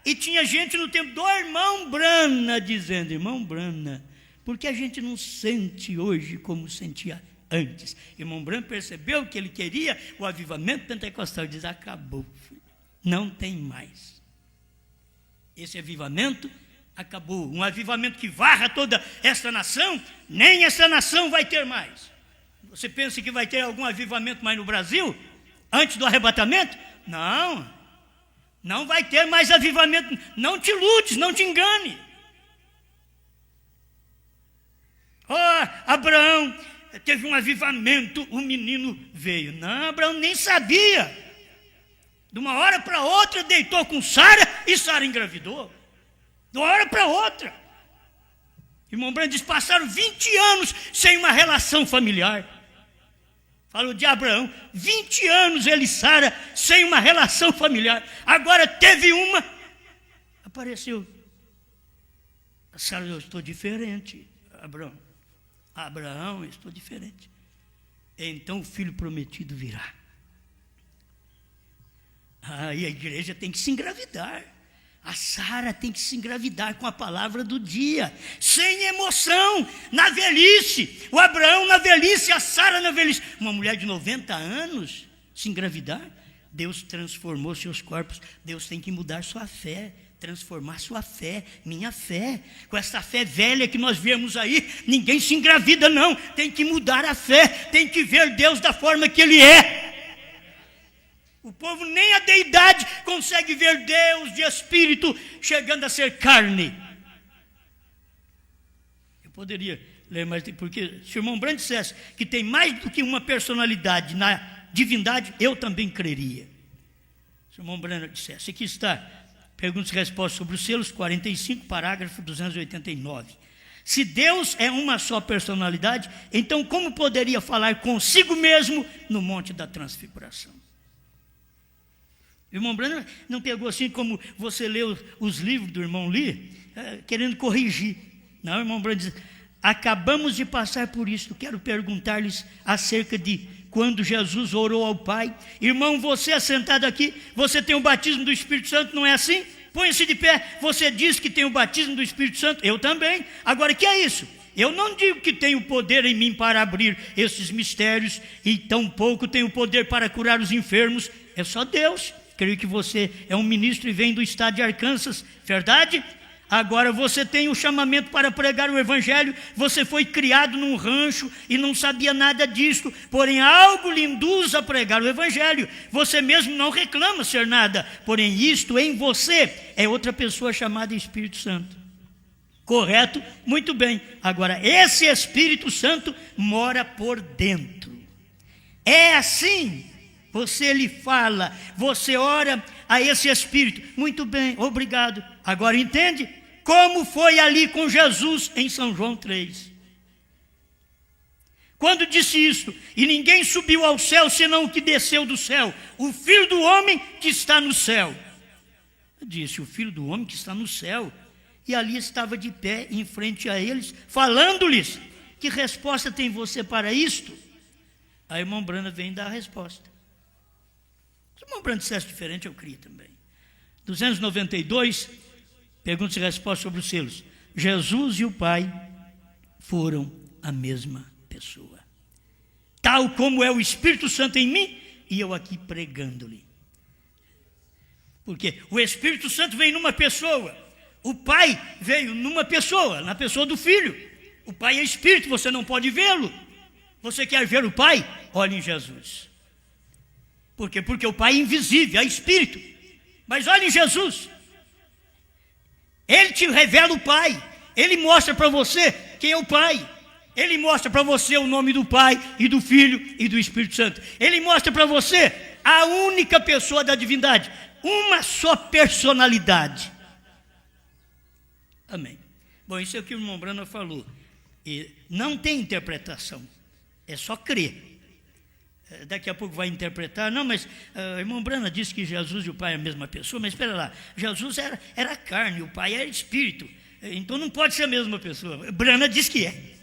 e tinha gente no tempo do irmão Branham dizendo, irmão Branham, porque a gente não sente hoje como sentia antes. Irmão Branham percebeu que ele queria o avivamento pentecostal. Ele diz, acabou, filho. Não tem mais. Esse avivamento acabou. Um avivamento que varra toda esta nação, nem esta nação vai ter mais. Você pensa que vai ter algum avivamento mais no Brasil? Antes do arrebatamento? Não. Não vai ter mais avivamento. Não te iludes, não te engane. Abraão teve um avivamento, o menino veio. Não, Abraão nem sabia. De uma hora para outra deitou com Sara e Sara engravidou. De uma hora para outra. Irmão Branham diz, passaram 20 anos sem uma relação familiar. Falou de Abraão, 20 anos ele e Sara sem uma relação familiar. Agora teve uma, apareceu. Sara, eu estou diferente, Abraão, eu estou diferente. Então o filho prometido virá. E a igreja tem que se engravidar. A Sara tem que se engravidar com a palavra do dia, sem emoção, na velhice. O Abraão na velhice, a Sara na velhice. Uma mulher de 90 anos se engravidar. Deus transformou seus corpos. Deus tem que mudar sua fé, transformar sua fé, minha fé. Com essa fé velha que nós vemos aí, ninguém se engravida não. Tem que mudar a fé, tem que ver Deus da forma que Ele é. O povo nem a deidade consegue ver Deus de espírito chegando a ser carne. Eu poderia ler mais, porque se o irmão Branham dissesse que tem mais do que uma personalidade na divindade, eu também creria. Se o irmão Branham dissesse, aqui está, perguntas e respostas sobre os selos, 45, parágrafo 289. Se Deus é uma só personalidade, então como poderia falar consigo mesmo no monte da transfiguração? O irmão Branham não pegou assim como você leu os livros do irmão Lee, querendo corrigir. Não, o irmão Branham diz, acabamos de passar por isso, quero perguntar-lhes acerca de quando Jesus orou ao Pai. Irmão, você é sentado aqui, você tem o batismo do Espírito Santo, não é assim? Põe-se de pé. Você diz que tem o batismo do Espírito Santo. Eu também. Agora, o que é isso? Eu não digo que tenho poder em mim para abrir esses mistérios, e tampouco tenho poder para curar os enfermos. É só Deus. Creio que você é um ministro e vem do estado de Arkansas, verdade? Agora você tem o chamamento para pregar o evangelho. Você foi criado num rancho e não sabia nada disto, porém algo lhe induz a pregar o evangelho. Você mesmo não reclama ser nada, porém isto em você é outra pessoa chamada Espírito Santo. Correto? Muito bem. Agora esse Espírito Santo mora por dentro. É assim. Você lhe fala, você ora a esse Espírito. Muito bem, obrigado. Agora entende? Como foi ali com Jesus em São João 3. Quando disse isso, e ninguém subiu ao céu senão o que desceu do céu, o Filho do Homem que está no céu. Eu disse, o Filho do Homem que está no céu. E ali estava de pé em frente a eles, falando-lhes. Que resposta tem você para isto? A irmã Brana vem dar a resposta. Se o irmão Brana dissesse diferente, eu crio também. 292, perguntas e respostas sobre os selos. Jesus e o Pai foram a mesma pessoa. Tal como é o Espírito Santo em mim, e eu aqui pregando-lhe. Porque o Espírito Santo vem numa pessoa. O Pai veio numa pessoa, na pessoa do Filho. O Pai é Espírito, você não pode vê-lo. Você quer ver o Pai? Olhe em Jesus. Por quê? Porque o Pai é invisível, é Espírito. Mas olhe em Jesus. Ele te revela o Pai. Ele mostra para você quem é o Pai. Ele mostra para você o nome do Pai e do Filho e do Espírito Santo. Ele mostra para você a única pessoa da divindade. Uma só personalidade. Amém. Bom, isso é o que o irmão Brana falou. E não tem interpretação. É só crer. Daqui a pouco vai interpretar. Não, mas o irmão Brana disse que Jesus e o Pai é a mesma pessoa. Mas espera lá. Jesus era carne, o Pai era espírito. Então não pode ser a mesma pessoa. Brana diz que é.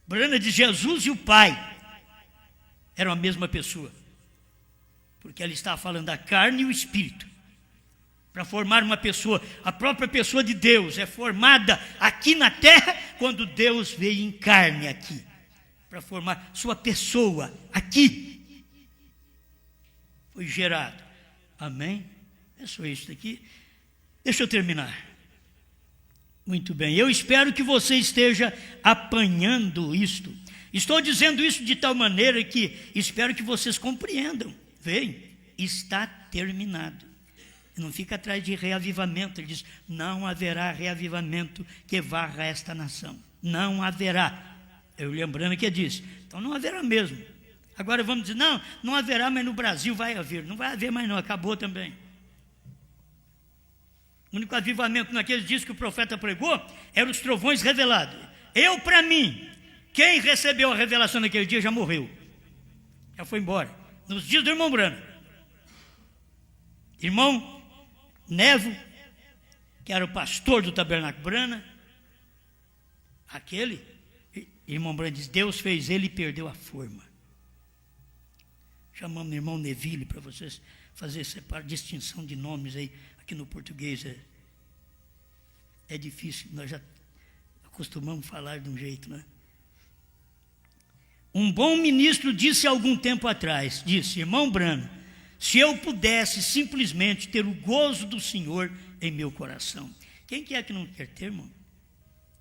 Brana diz Jesus e o Pai eram a mesma pessoa. Porque ela estava falando da carne e o espírito. Para formar uma pessoa, a própria pessoa de Deus é formada aqui na terra quando Deus veio em carne aqui. Para formar sua pessoa aqui. Foi gerado. Amém? É só isso aqui. Deixa eu terminar. Muito bem. Eu espero que você esteja apanhando isto. Estou dizendo isso de tal maneira que espero que vocês compreendam. Vem, está terminado. Não fica atrás de reavivamento. Ele diz, não haverá reavivamento que varra esta nação. Não haverá. Eu lembrando que ele disse, então não haverá mesmo. Agora vamos dizer, não haverá, mas no Brasil vai haver. Não vai haver mais não, acabou também. O único avivamento naqueles dias que o profeta pregou eram os trovões revelados. Eu, para mim, quem recebeu a revelação naquele dia já morreu. Já foi embora. Nos dias do irmão Brana. Irmão Nevo, que era o pastor do Tabernáculo Brana, aquele, irmão Brana diz, Deus fez ele e perdeu a forma. Chamamos o irmão Neville para vocês fazer essa distinção de nomes aí, aqui no português é difícil, nós já acostumamos falar de um jeito, né? Um bom ministro disse há algum tempo atrás, disse, irmão Brana, se eu pudesse simplesmente ter o gozo do Senhor em meu coração. Quem que é que não quer ter, irmão?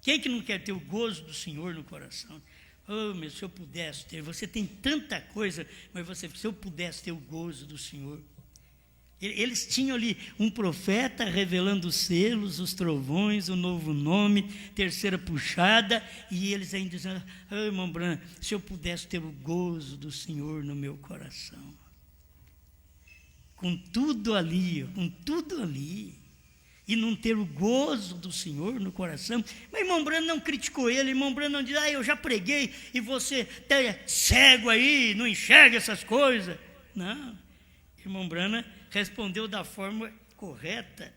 Quem que não quer ter o gozo do Senhor no coração? Oh, meu, se eu pudesse ter, você tem tanta coisa, mas se eu pudesse ter o gozo do Senhor. Eles tinham ali um profeta revelando os selos, os trovões, o novo nome, terceira puxada, e eles ainda dizendo, oh, irmão Branco, se eu pudesse ter o gozo do Senhor no meu coração. Com tudo ali, e não ter o gozo do Senhor no coração. Mas irmão Brano não criticou ele, irmão Brano não diz, eu já preguei e você tá cego aí, não enxerga essas coisas. Não, irmão Brano respondeu da forma correta.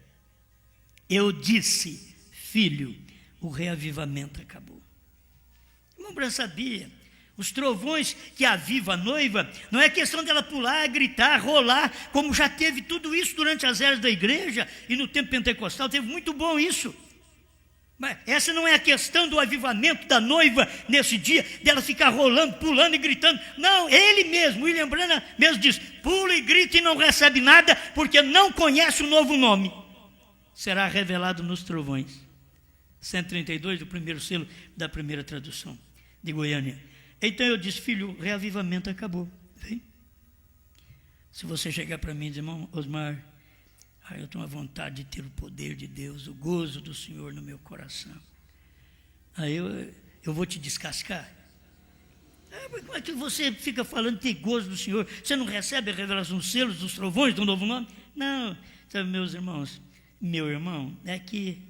Eu disse, filho, o reavivamento acabou. Irmão Brano sabia, Os trovões que avivam a noiva, não é questão dela pular, gritar, rolar, como já teve tudo isso durante as eras da igreja e no tempo pentecostal, teve muito bom isso. Mas essa não é a questão do avivamento da noiva nesse dia, dela ficar rolando, pulando e gritando. Não, ele mesmo, William Branham mesmo diz, pula e grita e não recebe nada, porque não conhece o novo nome. Será revelado nos trovões. 132 do primeiro selo da primeira tradução de Goiânia. Então eu disse, filho, o reavivamento acabou. Vem. Se você chegar para mim e dizer, irmão Osmar, eu tenho uma vontade de ter o poder de Deus, o gozo do Senhor no meu coração. Aí eu vou te descascar. Mas como é que você fica falando de ter gozo do Senhor? Você não recebe a revelação dos selos, dos trovões, do novo nome? Não, sabe, meus irmãos, meu irmão, é que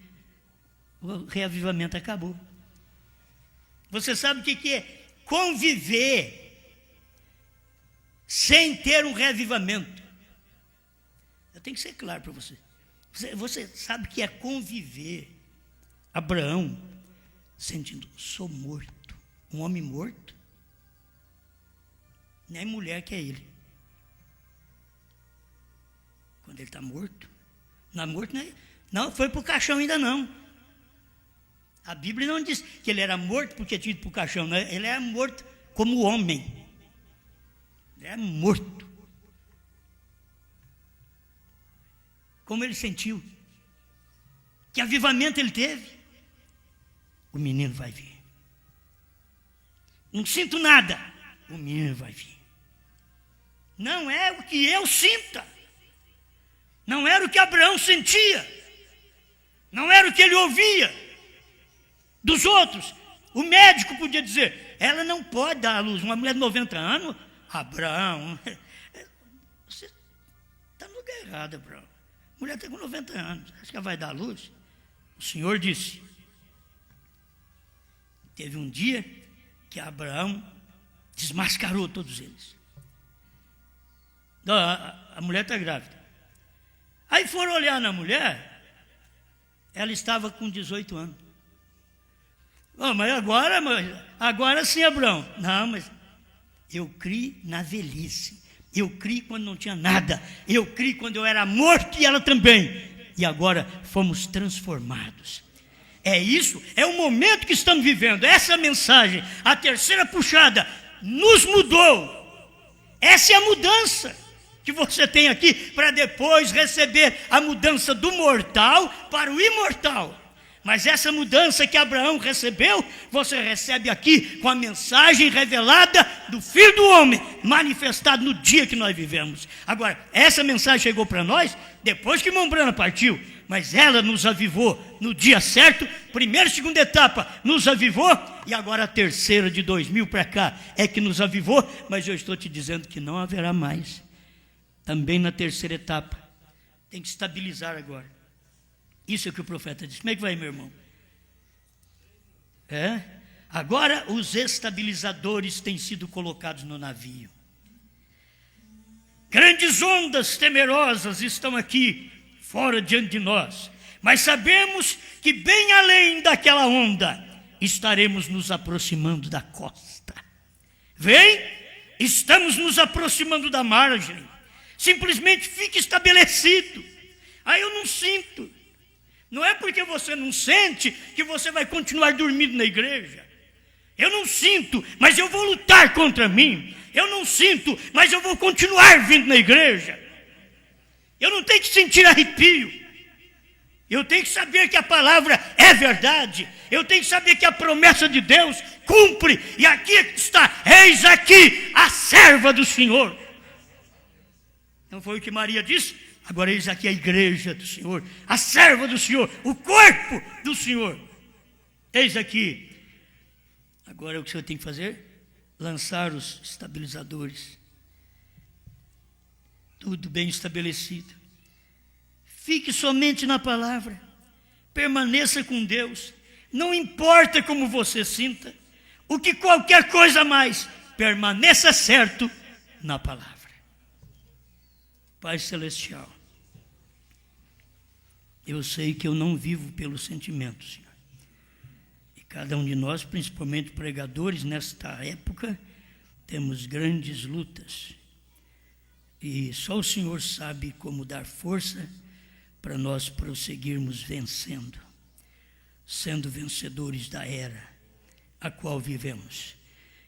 o reavivamento acabou. Você sabe o que é conviver sem ter um reavivamento? Eu tenho que ser claro para você. Você sabe o que é conviver? Abraão sentindo, sou morto, um homem morto. Nem mulher que é ele. Quando ele está morto, não é morto, não foi para o caixão ainda não. A Bíblia não diz que ele era morto porque tinha ido para o caixão, não. Ele era morto como homem. Ele era morto. Como ele sentiu? Que avivamento ele teve? O menino vai vir. Não sinto nada. O menino vai vir. Não é o que eu sinta. Não era o que Abraão sentia. Não era o que ele ouvia dos outros. O médico podia dizer, ela não pode dar à luz. Uma mulher de 90 anos, Abraão, você está no lugar errado, Abraão. A mulher está com 90 anos, acho que ela vai dar à luz. O Senhor disse, teve um dia que Abraão desmascarou todos eles. A mulher está grávida. Aí foram olhar na mulher, ela estava com 18 anos. Mas agora sim, Abraão. Não, mas eu criei na velhice. Eu criei quando não tinha nada. Eu criei quando eu era morto e ela também. E agora fomos transformados. É isso, é o momento que estamos vivendo. Essa mensagem, a terceira puxada, nos mudou. Essa é a mudança que você tem aqui para depois receber a mudança do mortal para o imortal. Mas essa mudança que Abraão recebeu, você recebe aqui com a mensagem revelada do Filho do Homem, manifestado no dia que nós vivemos. Agora, essa mensagem chegou para nós depois que irmão Branham partiu, mas ela nos avivou no dia certo, primeira e segunda etapa nos avivou, e agora a terceira de 2000 para cá é que nos avivou, mas eu estou te dizendo que não haverá mais. Também na terceira etapa, tem que estabilizar agora. Isso é o que o profeta disse. Como é que vai, meu irmão? Agora os estabilizadores têm sido colocados no navio. Grandes ondas temerosas estão aqui, fora diante de nós. Mas sabemos que bem além daquela onda, estaremos nos aproximando da costa. Vem, estamos nos aproximando da margem. Simplesmente fique estabelecido. Aí eu não sinto. Não é porque você não sente que você vai continuar dormindo na igreja. Eu não sinto, mas eu vou lutar contra mim. Eu não sinto, mas eu vou continuar vindo na igreja. Eu não tenho que sentir arrepio. Eu tenho que saber que a palavra é verdade. Eu tenho que saber que a promessa de Deus cumpre. E aqui está, eis aqui a serva do Senhor. Não foi o que Maria disse? Agora eis aqui a igreja do Senhor, a serva do Senhor, o corpo do Senhor. Eis aqui. Agora o que o Senhor tem que fazer? Lançar os estabilizadores. Tudo bem estabelecido. Fique somente na palavra. Permaneça com Deus. Não importa como você sinta. O que qualquer coisa mais. Permaneça certo na palavra. Pai Celestial, eu sei que eu não vivo pelo sentimento, Senhor. E cada um de nós, principalmente pregadores, nesta época, temos grandes lutas. E só o Senhor sabe como dar força para nós prosseguirmos vencendo, sendo vencedores da era a qual vivemos.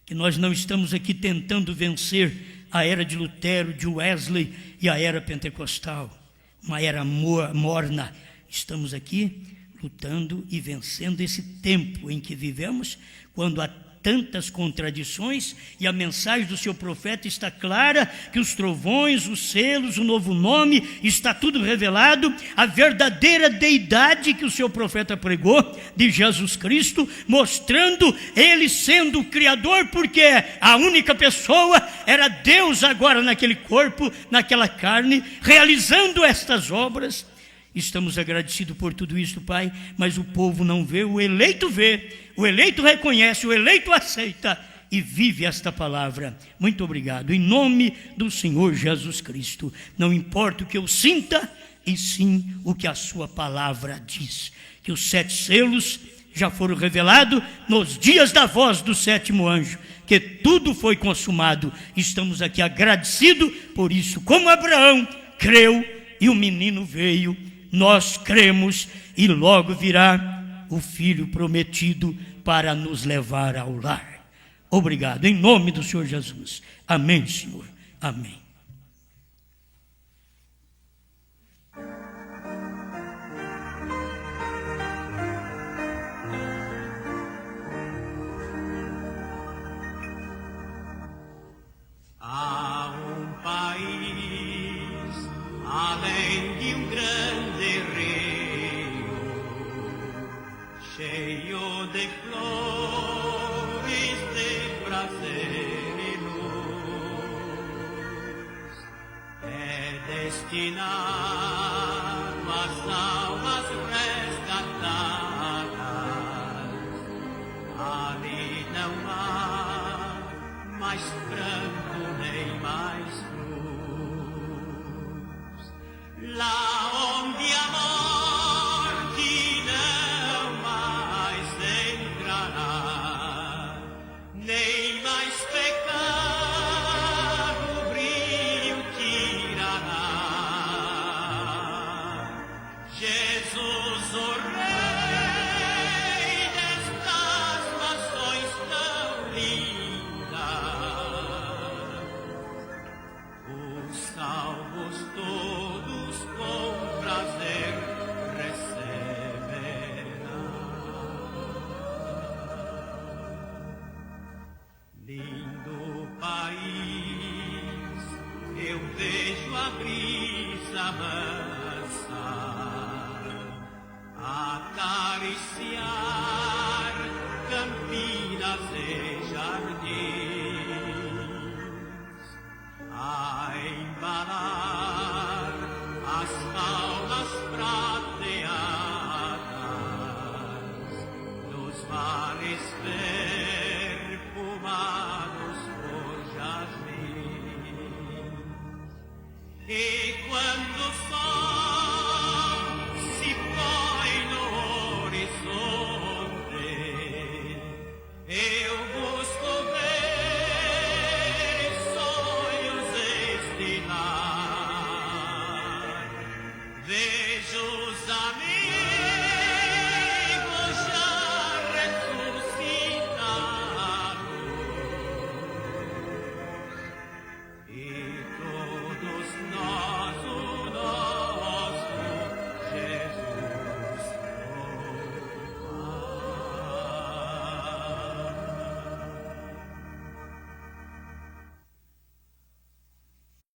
Que nós não estamos aqui tentando vencer a era de Lutero, de Wesley e a era pentecostal, uma era morna. Estamos aqui lutando e vencendo esse tempo em que vivemos, quando há tantas contradições, e a mensagem do seu profeta está clara, que os trovões, os selos, o novo nome, está tudo revelado, a verdadeira deidade que o seu profeta pregou, de Jesus Cristo, mostrando ele sendo o Criador, porque a única pessoa era Deus agora naquele corpo, naquela carne, realizando estas obras. Estamos agradecidos por tudo isso, Pai, mas o povo não vê, o eleito vê, o eleito reconhece, o eleito aceita e vive esta palavra. Muito obrigado, em nome do Senhor Jesus Cristo. Não importa o que eu sinta, e sim o que a sua palavra diz. Que os 7 selos já foram revelados nos dias da voz do 7º anjo, que tudo foi consumado. Estamos aqui agradecidos por isso. Como Abraão creu e o menino veio, nós cremos e logo virá o Filho prometido para nos levar ao lar. Obrigado, em nome do Senhor Jesus. Amém, Senhor. Amém. Há um país além de um grande rio, cheio de flores, de prazer e luz. É destinado às almas resgatadas. Ali não há mais branco nem mais luz. Lá onde a morte não mais entrará, nem mais pecado o brilho tirará. Jesus, o Rei destas nações tão lindas, os salvos todos com prazer receberá. Lindo país, eu vejo a brisa mansa acariciar campinas e jardins.